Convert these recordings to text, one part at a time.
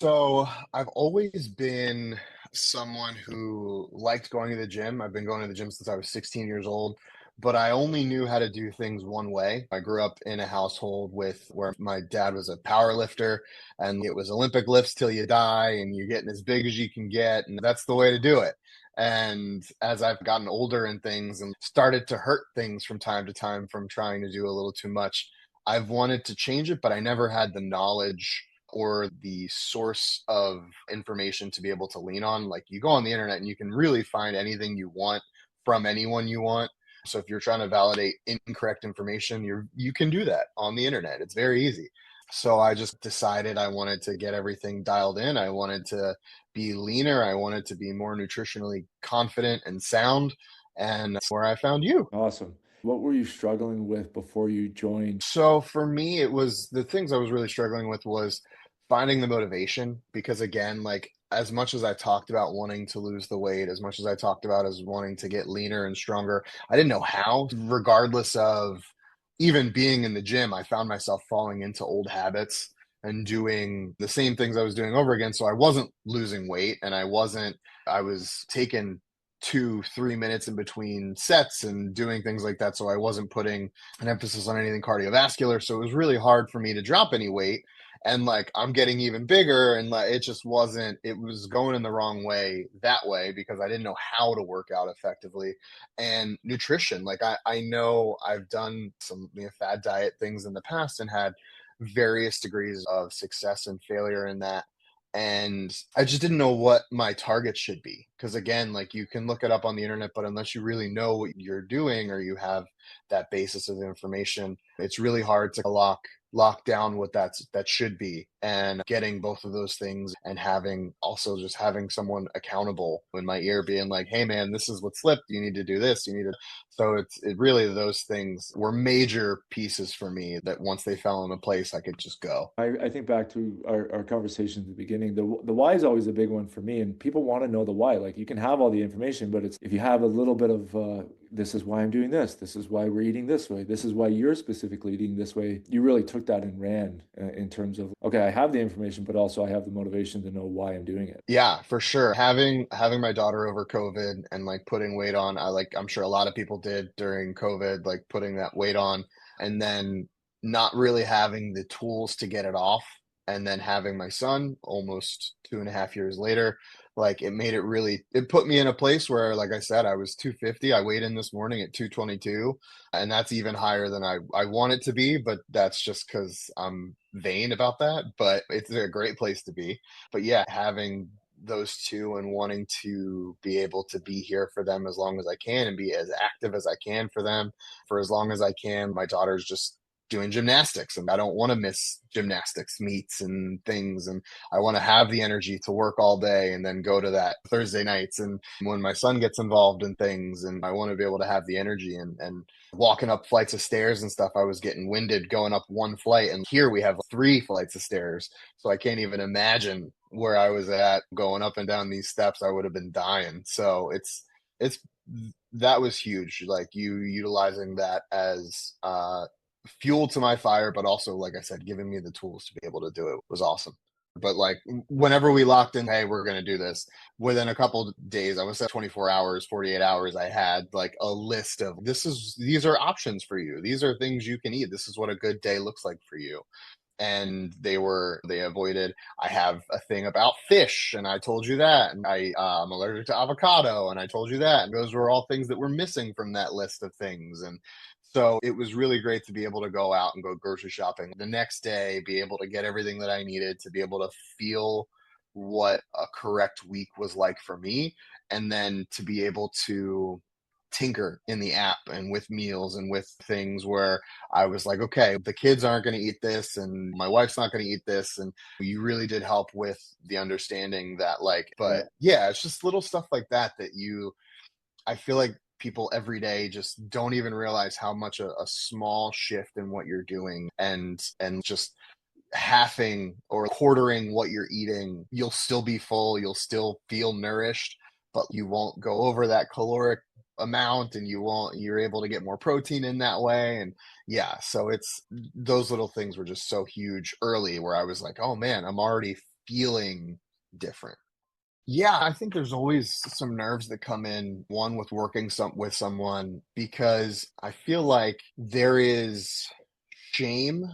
So I've always been someone who liked going to the gym. I've been going to the gym since I was 16 years old, but I only knew how to do things one way. I grew up in a household with where my dad was a power lifter and it was Olympic lifts till you die and you're getting as big as you can get, and that's the way to do it. And as I've gotten older and things and started to hurt things from time to time from trying to do a little too much, I've wanted to change it, but I never had the knowledge or the source of information to be able to lean on. Like you go on the internet and you can really find anything you want from anyone you want. So if you're trying to validate incorrect information, you can do that on the internet. It's very easy. So I just decided I wanted to get everything dialed in. I wanted to be leaner. I wanted to be more nutritionally confident and sound. And that's where I found you. Awesome. What were you struggling with before you joined? So for me, it was the things I was really struggling with was finding the motivation because again, like as much as I talked about wanting to lose the weight, as much as I talked about as wanting to get leaner and stronger, I didn't know how. Regardless of even being in the gym, I found myself falling into old habits and doing the same things I was doing over again. So I wasn't losing weight and I was taking 2, 3 minutes in between sets and doing things like that. So I wasn't putting an emphasis on anything cardiovascular. So it was really hard for me to drop any weight. And like I'm getting even bigger, and like it just wasn't, it was going in the wrong way that way because I didn't know how to work out effectively. And nutrition, like I know I've done some fad diet things in the past and had various degrees of success and failure in that, and I just didn't know what my target should be. Because again, like you can look it up on the internet, but unless you really know what you're doing or you have that basis of information, it's really hard to lock down what that should be. And getting both of those things and having someone accountable in my ear being like, hey man, this is what slipped. You need to do this. You need to so it really those things were major pieces for me that once they fell into place, I could just go. I think back to our conversation at the beginning. The why is always a big one for me, and people want to know the why. Like you can have all the information, but it's if you have a little bit of this is why I'm doing this, this is why we're eating this way, this is why you're specifically eating this way. You really took that and ran in terms of okay, I have the information, but also I have the motivation to know why I'm doing it. Yeah, for sure. Having my daughter over COVID and like putting weight on, I'm sure a lot of people did during COVID, like putting that weight on and then not really having the tools to get it off. And then having my son almost 2.5 years later, like it put me in a place where, like I said, I was 250. I weighed in this morning at 222, and that's even higher than I want it to be, but that's just because I'm vain about that. But it's a great place to be. But yeah, having those two and wanting to be able to be here for them as long as I can and be as active as I can for them for as long as I can. My daughter's just doing gymnastics and I don't want to miss gymnastics meets and things, and I want to have the energy to work all day and then go to that Thursday nights and when my son gets involved in things, and I want to be able to have the energy and walking up flights of stairs and stuff. I was getting winded going up one flight, and here we have 3 flights of stairs, so I can't even imagine where I was at going up and down these steps. I would have been dying. So it's that was huge, like you utilizing that as fuel to my fire, but also, like I said, giving me the tools to be able to do it was awesome. But like whenever we locked in, hey, we're gonna do this, within a couple days, I was at 24 hours, 48 hours, I had like a list of these are options for you. These are things you can eat. This is what a good day looks like for you. And they avoided, I have a thing about fish and I told you that, and I'm allergic to avocado and I told you that, and those were all things that were missing from that list of things. And so it was really great to be able to go out and go grocery shopping the next day, be able to get everything that I needed to be able to feel what a correct week was like for me, and then to be able to tinker in the app and with meals and with things where I was like, okay, the kids aren't going to eat this and my wife's not going to eat this. And you really did help with the understanding that, like, Yeah. but yeah, it's just little stuff like that I feel like people every day just don't even realize how much a small shift in what you're doing and just halving or quartering what you're eating, you'll still be full, you'll still feel nourished, but you won't go over that caloric amount, and you're able to get more protein in that way. And yeah, so it's those little things were just so huge early where I was like, oh man, I'm already feeling different. Yeah, I think there's always some nerves that come in, one with working with someone, because I feel like there is shame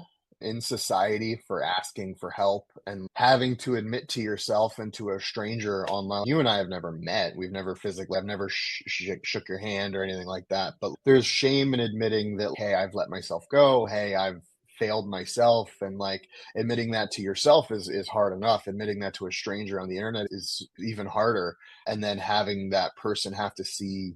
in society for asking for help and having to admit to yourself and to a stranger online. You and I have never met. We've never physically, I've never shook your hand or anything like that. But there's shame in admitting that, hey, I've let myself go. Hey, I've failed myself. And like admitting that to yourself is hard enough. Admitting that to a stranger on the internet is even harder. And then having that person have to see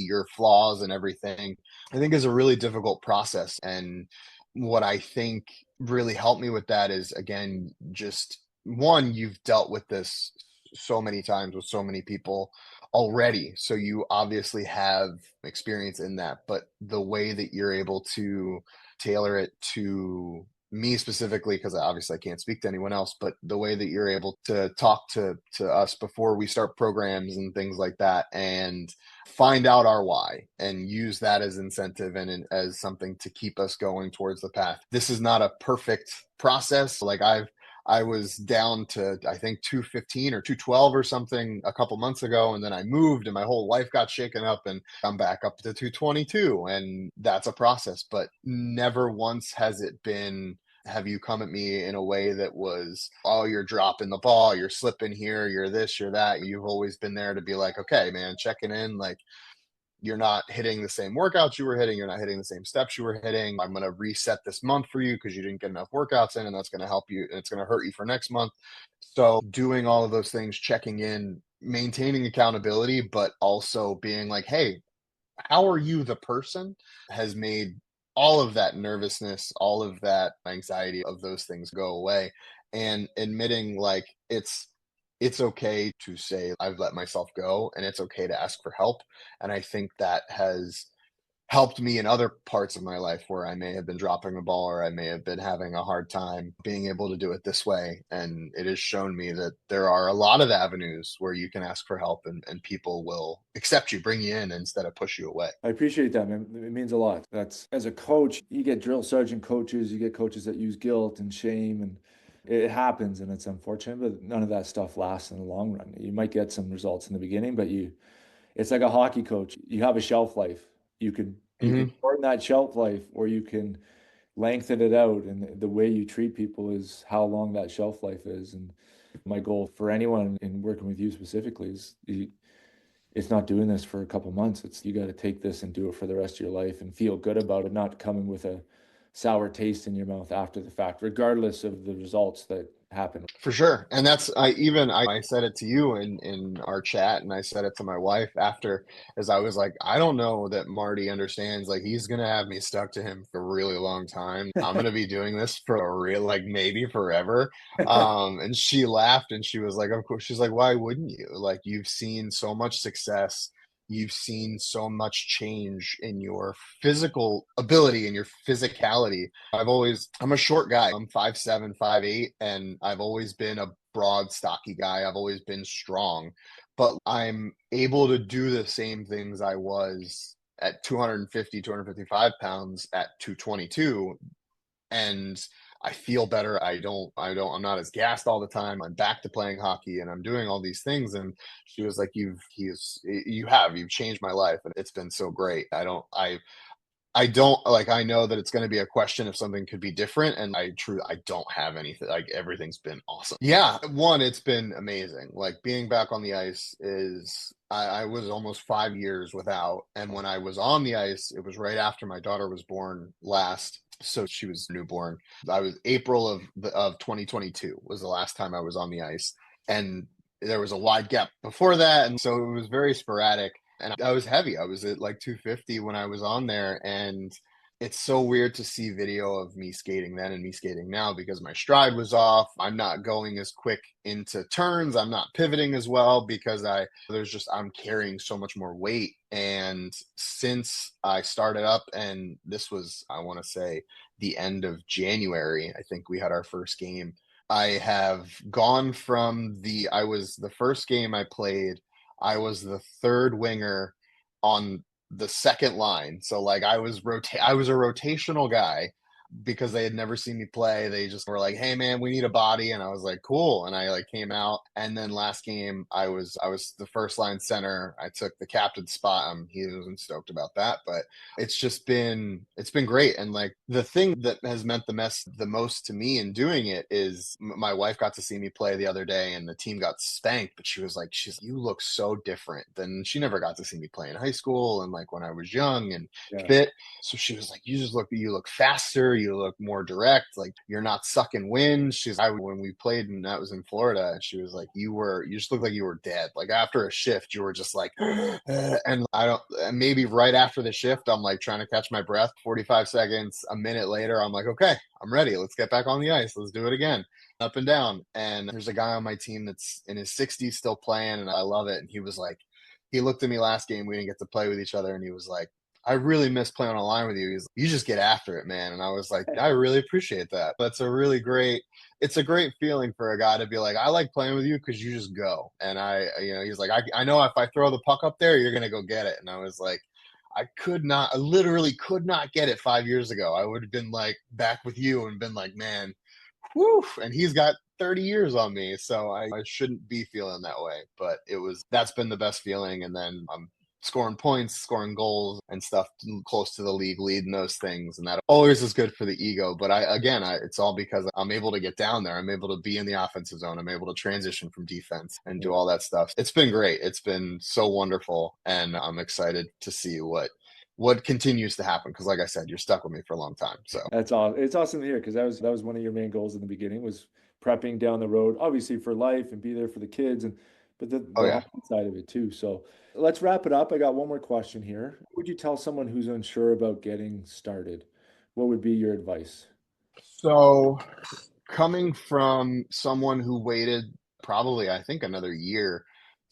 your flaws and everything, I think is a really difficult process. And what I think really helped me with that is, again, just one, you've dealt with this so many times with so many people already. So you obviously have experience in that, but the way that you're able to tailor it to me specifically, because obviously I can't speak to anyone else, but the way that you're able to talk to us before we start programs and things like that, and find out our why and use that as incentive and as something to keep us going towards the path. This is not a perfect process. Like I was down to, I think, 215 or 212 or something a couple months ago. And then I moved and my whole life got shaken up and I'm back up to 222. And that's a process, but never once has it been, have you come at me in a way that was, oh, you're dropping the ball, you're slipping here, you're this, you're that. You've always been there to be like, okay, man, checking in. Like, you're not hitting the same workouts you were hitting. You're not hitting the same steps you were hitting. I'm going to reset this month for you because you didn't get enough workouts in, and that's going to help you. And it's going to hurt you for next month. So doing all of those things, checking in, maintaining accountability, but also being like, hey, how are you the person, has made all of that nervousness, all of that anxiety of those things go away. And admitting like it's okay to say I've let myself go and it's okay to ask for help. And I think that has helped me in other parts of my life where I may have been dropping the ball or I may have been having a hard time being able to do it this way. And it has shown me that there are a lot of avenues where you can ask for help and people will accept you, bring you in instead of push you away. I appreciate that, man. It means a lot. That's as a coach, you get drill sergeant coaches, you get coaches that use guilt and shame, and it happens and it's unfortunate, but none of that stuff lasts in the long run. You might get some results in the beginning, but it's like a hockey coach. You have a shelf life. You can Hmm. shorten that shelf life or you can lengthen it out. And the way you treat people is how long that shelf life is. And my goal for anyone in working with you specifically is it's not doing this for a couple months. It's you got to take this and do it for the rest of your life and feel good about it, not coming with a sour taste in your mouth after the fact, regardless of the results that happen. For sure. And that's I said it to you in our chat and I said it to my wife after, as I was like, I don't know that Marty understands, like he's gonna have me stuck to him for a really long time. I'm gonna be doing this for a real, like maybe forever. And she laughed and she was like, of course, she's like, why wouldn't you? Like you've seen so much success, you've seen so much change in your physical ability and your physicality. I'm a short guy. I'm 5'7", 5'8", and I've always been a broad, stocky guy. I've always been strong, but I'm able to do the same things I was at 250, 255 pounds at 222. And I feel better. I'm not as gassed all the time. I'm back to playing hockey and I'm doing all these things. And she was like, you've changed my life. And it's been so great. I don't like, I know that it's going to be a question if something could be different. And I don't have anything, like everything's been awesome. Yeah. One, it's been amazing. Like being back on the ice I was almost 5 years without. And when I was on the ice, it was right after my daughter was born last. So she was newborn. I was April of 2022 was the last time I was on the ice. And there was a wide gap before that. And so it was very sporadic and I was heavy. I was at like 250 when I was on there. And it's so weird to see video of me skating then and me skating now because my stride was off. I'm not going as quick into turns. I'm not pivoting as well because I'm carrying so much more weight. And since I started up, and this was, I want to say, the end of January, I think we had our first game. I have gone from I was the first game I played, I was the third winger on the second line. So like I was a rotational guy. because they had never seen me play. They just were like, "Hey man, we need a body." And I was like, "Cool." And I like came out. And then last game I was the first line center. I took the captain spot. He wasn't stoked about that, but it's been great. And like the thing that has meant the most to me in doing it is my wife got to see me play the other day, and the team got spanked, but she was like, "You look so different than." She never got to see me play in high school and like when I was young and Yeah. fit. So she was like, you look faster, you look more direct, like you're not sucking wind." When we played, and that was in Florida, she was like, you just looked like you were dead. Like after a shift, you were just like, and I don't, and maybe right after the shift, I'm like trying to catch my breath. 45 seconds, a minute later, I'm like, okay, I'm ready. Let's get back on the ice. Let's do it again. Up and down. And there's a guy on my team that's in his 60s still playing, and I love it. And he was like, he looked at me last game. We didn't get to play with each other, and he was like, "I really miss playing on a line with you." You just get after it, man. And I was like, I really appreciate that. It's a great feeling for a guy to be like, "I like playing with you because you just go." And he's like, I know if I throw the puck up there, you're going to go get it. And I was like, I literally could not get it 5 years ago. I would have been like back with you and been like, man, whew. And he's got 30 years on me. So I shouldn't be feeling that way. But that's been the best feeling. And then I'm scoring points, scoring goals and stuff close to the league, leading those things. And that always is good for the ego. But it's all because I'm able to get down there. I'm able to be in the offensive zone. I'm able to transition from defense and do all that stuff. It's been great. It's been so wonderful. And I'm excited to see what continues to happen. Cause like I said, you're stuck with me for a long time. So That's all. It's awesome to hear because that was one of your main goals in the beginning was prepping down the road, obviously for life and be there for the kids and but oh the yeah. hockey side of it too. So let's wrap it up. I got one more question here. What would you tell someone who's unsure about getting started? What would be your advice? So coming from someone who waited probably, I think, another year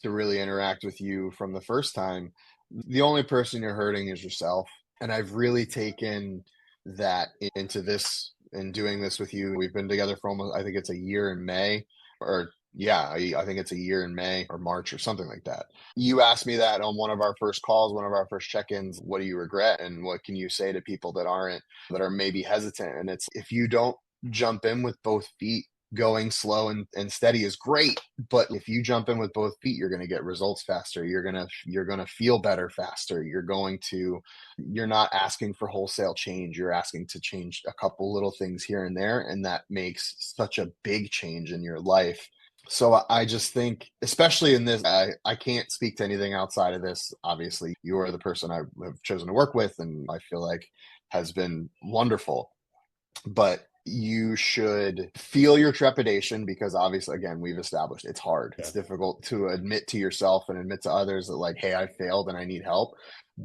to really interact with you from the first time, the only person you're hurting is yourself. And I've really taken that into this and doing this with you. We've been together for almost, I think it's a year in May, or yeah, I think it's a year in May or March or something like that. You asked me that on one of our first calls, one of our first check-ins. What do you regret? And what can you say to people that are maybe hesitant? And it's, if you don't jump in with both feet, going slow and steady is great, but if you jump in with both feet, you're going to get results faster. You're going to feel better faster. You're not asking for wholesale change. You're asking to change a couple little things here and there, and that makes such a big change in your life. So I just think, especially in this, I can't speak to anything outside of this. Obviously, you are the person I have chosen to work with, and I feel like has been wonderful. But you should feel your trepidation because obviously, again, we've established it's hard. Yeah. It's difficult to admit to yourself and admit to others that, like, hey, I failed and I need help.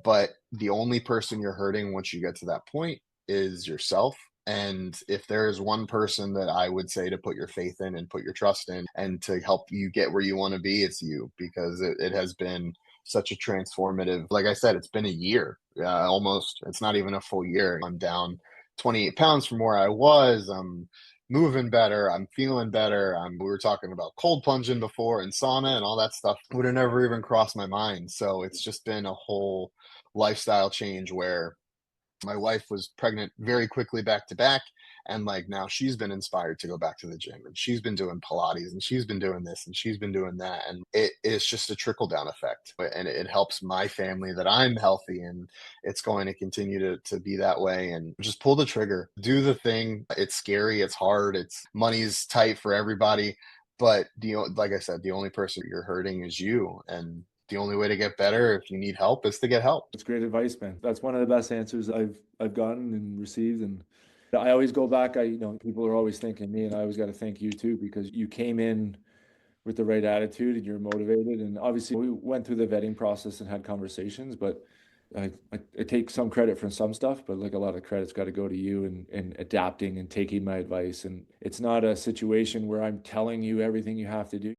But the only person you're hurting once you get to that point is yourself. And if there is one person that I would say to put your faith in and put your trust in and to help you get where you want to be, it's you, because it has been such a transformative, like I said, it's been a year, almost. It's not even a full year. I'm down 28 pounds from where I was. I'm moving better. I'm feeling better. We were talking about cold plunging before and sauna and all that stuff would have never even crossed my mind. So it's just been a whole lifestyle change where my wife was pregnant very quickly back to back, and like now she's been inspired to go back to the gym, and she's been doing pilates, and she's been doing this, and she's been doing that, and it is just a trickle down effect, and it helps my family that I'm healthy, and it's going to continue to be that way. And just pull the trigger, do the thing. It's scary, it's hard, it's money's tight for everybody, but like I said, the only person you're hurting is you. And the only way to get better, if you need help, is to get help. That's great advice, man. That's one of the best answers I've gotten and received. And I always go back, people are always thanking me, and I always got to thank you too, because you came in with the right attitude and you're motivated. And obviously we went through the vetting process and had conversations, but I take some credit for some stuff, but like a lot of credit's got to go to you and adapting and taking my advice. And it's not a situation where I'm telling you everything you have to do.